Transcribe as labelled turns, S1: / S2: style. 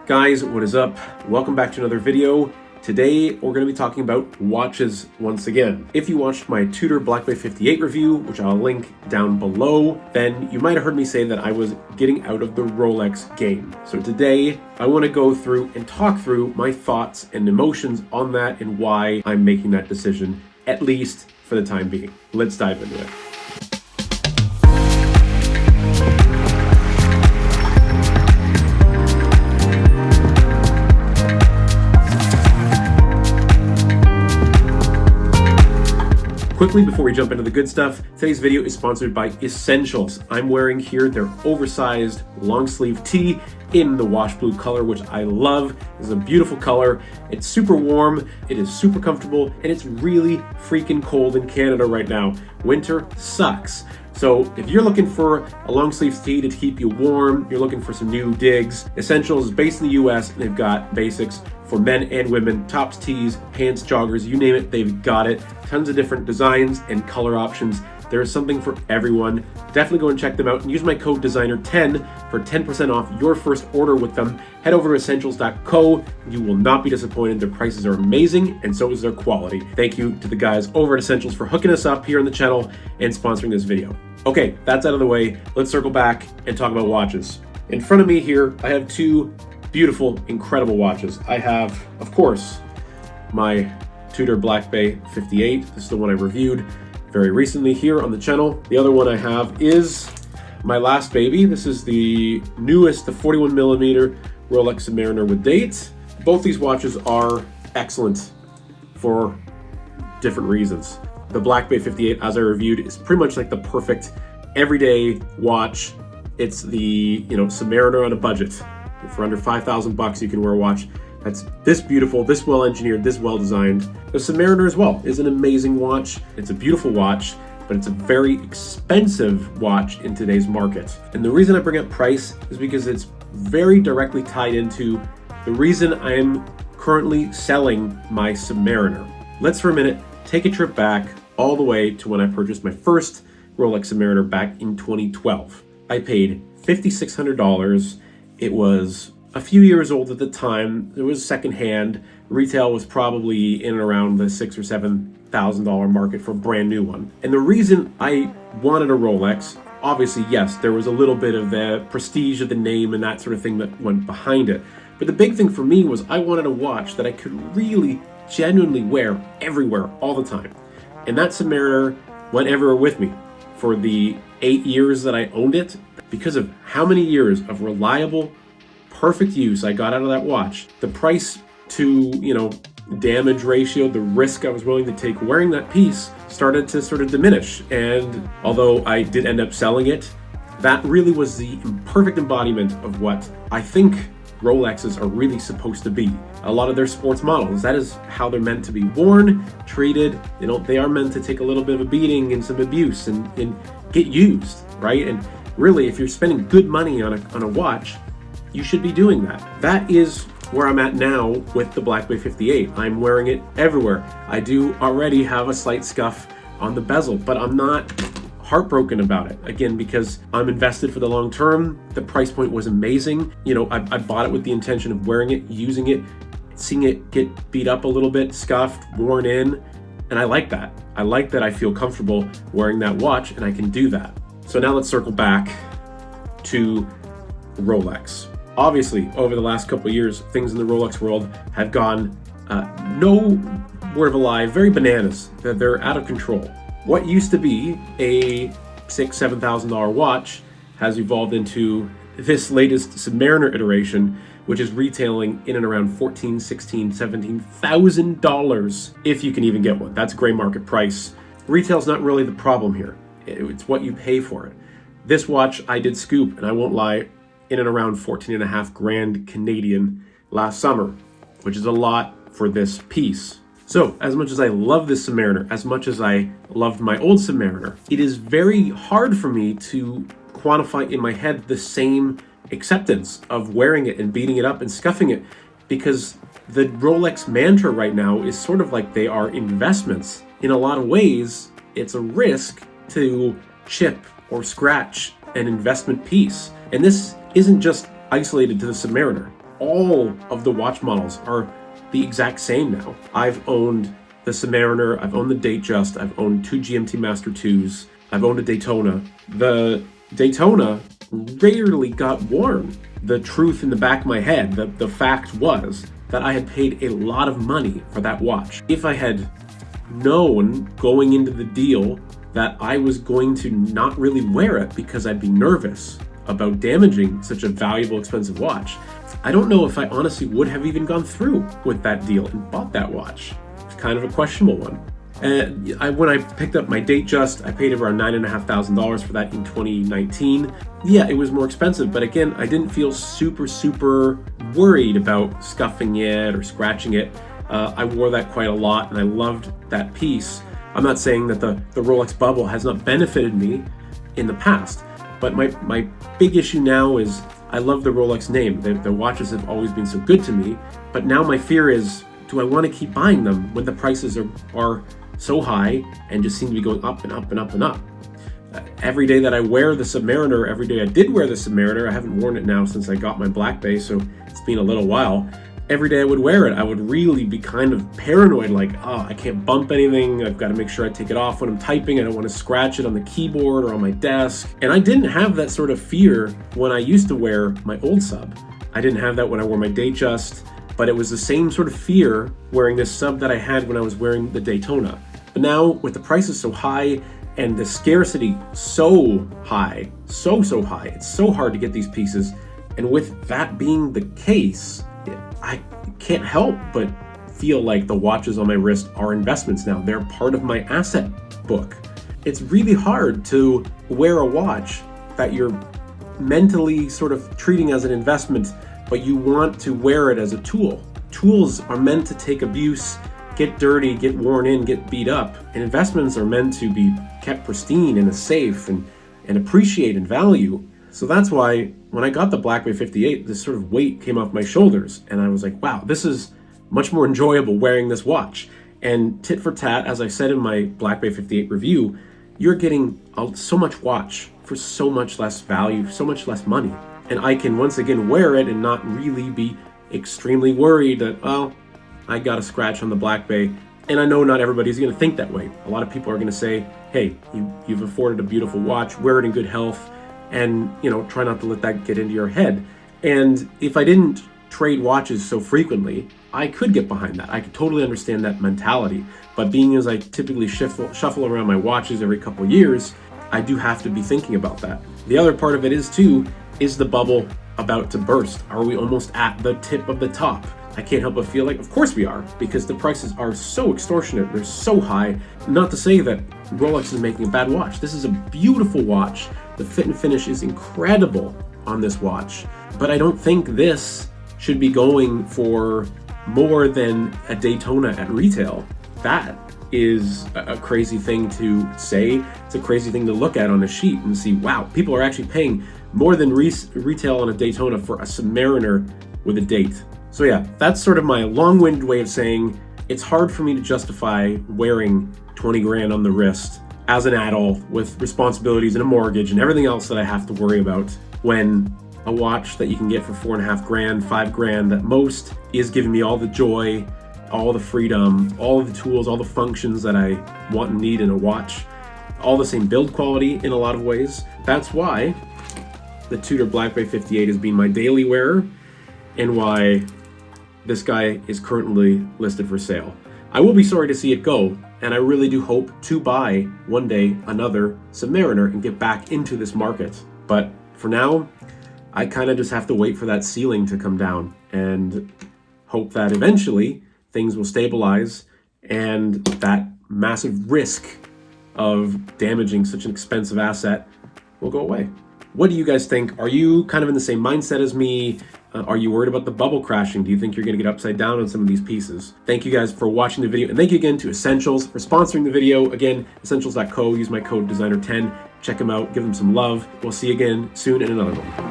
S1: Guys, what is up? Welcome back to another video. Today, we're going to be talking about watches once again. If you watched my Tudor Black Bay 58 review, which I'll link down below, then you might have heard me say that I was getting out of the Rolex game. So today, I want to go through and talk through my thoughts and emotions on that and why I'm making that decision, at least for the time being. Let's dive into it. Quickly, before we jump into the good stuff, today's video is sponsored by Essentials. I'm wearing here their oversized long sleeve tee in the wash blue color, which I love. It's a beautiful color. It's super warm, it is super comfortable, and it's really freaking cold in Canada right now. Winter sucks. So if you're looking for a long sleeve tee to keep you warm, you're looking for some new digs, Essentials is based in the US and they've got basics for men and women, tops, tees, pants, joggers, you name it, they've got it. Tons of different designs and color options. There is something for everyone. Definitely go and check them out and use my code DESIGNER10 for 10% off your first order with them. Head over to essentials.co. You will not be disappointed. Their prices are amazing and so is their quality. Thank you to the guys over at Essentials for hooking us up here on the channel and sponsoring this video. Okay, that's out of the way. Let's circle back and talk about watches. In front of me here, I have two beautiful, incredible watches. I have, of course, my Tudor Black Bay 58. This is the one I reviewed very recently here on the channel. The other one I have is my last baby. This is the newest, the 41mm Rolex Submariner with date. Both these watches are excellent for different reasons. The Black Bay 58, as I reviewed, is pretty much like the perfect everyday watch. It's the, Submariner on a budget. For under 5,000 bucks, you can wear a watch that's this beautiful, this well engineered, this well designed. The Submariner as well is an amazing watch. It's a beautiful watch, but it's a very expensive watch in today's market. And the reason I bring up price is because it's very directly tied into the reason I'm currently selling my Submariner. Let's for a minute take a trip back all the way to when I purchased my first Rolex Submariner back in 2012. I paid $5,600. It was a few years old at the time. It was secondhand. Retail was probably in and around the $6,000 or $7,000 market for a brand new one. And the reason I wanted a Rolex, obviously, yes, there was a little bit of the prestige of the name and that sort of thing that went behind it. But the big thing for me was I wanted a watch that I could really genuinely wear everywhere all the time. And that Submariner went everywhere with me for the 8 years that I owned it. Because of how many years of reliable, perfect use I got out of that watch, the price to, damage ratio, the risk I was willing to take wearing that piece started to sort of diminish. And although I did end up selling it, that really was the perfect embodiment of what I think Rolexes are really supposed to be. A lot of their sports models, that is how they're meant to be worn, treated. They are meant to take a little bit of a beating and some abuse and get used, right? And really, if you're spending good money on a watch, you should be doing that. That is where I'm at now with the Black Bay 58. I'm wearing it everywhere. I do already have a slight scuff on the bezel, but I'm not heartbroken about it. Again, because I'm invested for the long term. The price point was amazing. I bought it with the intention of wearing it, using it, seeing it get beat up a little bit, scuffed, worn in, and I like that. I like that I feel comfortable wearing that watch and I can do that. So now let's circle back to Rolex. Obviously, over the last couple of years, things in the Rolex world have gone, no word of a lie, very bananas. They're out of control. What used to be a $6,000, $7,000 watch has evolved into this latest Submariner iteration, which is retailing in and around $14,000, $16,000, $17,000 if you can even get one. That's gray market price. Retail's not really the problem here. It's what you pay for it. This watch I did scoop, and I won't lie, in and around 14.5 grand Canadian last summer, which is a lot for this piece. So as much as I love this Submariner, as much as I loved my old Submariner, it is very hard for me to quantify in my head the same acceptance of wearing it and beating it up and scuffing it, because the Rolex mantra right now is sort of like they are investments. In a lot of ways, it's a risk to chip or scratch an investment piece. And this isn't just isolated to the Submariner. all of the watch models are the exact same now. I've owned the Submariner, I've owned the Datejust, I've owned two GMT Master 2s, I've owned a Daytona. The Daytona rarely got worn. The truth in the back of my head, the fact was that I had paid a lot of money for that watch. If I had known going into the deal that I was going to not really wear it because I'd be nervous about damaging such a valuable, expensive watch, I don't know if I honestly would have even gone through with that deal and bought that watch. It's kind of a questionable one. When I picked up my Datejust, I paid around $9,500 for that in 2019. Yeah, it was more expensive, but again, I didn't feel super worried about scuffing it or scratching it. I wore that quite a lot, and I loved that piece. I'm not saying that the Rolex bubble has not benefited me in the past, but my big issue now is I love the Rolex name. The watches have always been so good to me, but now my fear is, do I want to keep buying them when the prices are so high and just seem to be going up and up and up and up? Every day that I wear the Submariner, every day I did wear the Submariner, I haven't worn it now since I got my Black Bay, so it's been a little while. Every day I would wear it, I would really be kind of paranoid, like, oh, I can't bump anything, I've got to make sure I take it off when I'm typing, I don't want to scratch it on the keyboard or on my desk. And I didn't have that sort of fear when I used to wear my old sub. I didn't have that when I wore my Datejust, but it was the same sort of fear wearing this sub that I had when I was wearing the Daytona. But now, with the prices so high and the scarcity so high, so high, it's so hard to get these pieces, and with that being the case, I can't help but feel like the watches on my wrist are investments now. They're part of my asset book. It's really hard to wear a watch that you're mentally sort of treating as an investment, but you want to wear it as a tool. Tools are meant to take abuse, get dirty, get worn in, get beat up, and investments are meant to be kept pristine in a safe and appreciate and value. So that's why when I got the Black Bay 58, this sort of weight came off my shoulders, and I was like, wow, this is much more enjoyable wearing this watch. And tit for tat, as I said in my Black Bay 58 review, you're getting so much watch for so much less value, so much less money. And I can once again wear it and not really be extremely worried that, well, I got a scratch on the Black Bay. And I know not everybody's going to think that way. A lot of people are going to say, hey, you've afforded a beautiful watch, wear it in good health, and try not to let that get into your head. And if I didn't trade watches so frequently, I could get behind that. I could totally understand that mentality. But being as I typically shuffle around my watches every couple of years, I do have to be thinking about that. The other part of it is the bubble about to burst? Are we almost at the tip of the top? I can't help but feel like, of course we are, because the prices are so extortionate, they're so high. Not to say that Rolex is making a bad watch. This is a beautiful watch. The fit and finish is incredible on this watch, but I don't think this should be going for more than a Daytona at retail. That is a crazy thing to say. It's a crazy thing to look at on a sheet and see, wow, people are actually paying more than retail on a Daytona for a Submariner with a date. So yeah, that's sort of my long-winded way of saying it's hard for me to justify wearing 20 grand on the wrist as an adult with responsibilities and a mortgage and everything else that I have to worry about, when a watch that you can get for 4.5 grand, 5 grand at most is giving me all the joy, all the freedom, all of the tools, all the functions that I want and need in a watch, all the same build quality in a lot of ways. That's why the Tudor Black Bay 58 has been my daily wearer, and why this guy is currently listed for sale. I will be sorry to see it go, and I really do hope to buy one day another Submariner and get back into this market. But for now, I kind of just have to wait for that ceiling to come down and hope that eventually things will stabilize and that massive risk of damaging such an expensive asset will go away. What do you guys think? Are you kind of in the same mindset as me? Are you worried about the bubble crashing? Do you think you're going to get upside down on some of these pieces? Thank you guys for watching the video, and thank you again to Essentials for sponsoring the video. Again, essentials.co, use my code designer10. Check them out, give them some love. We'll see you again soon in another one.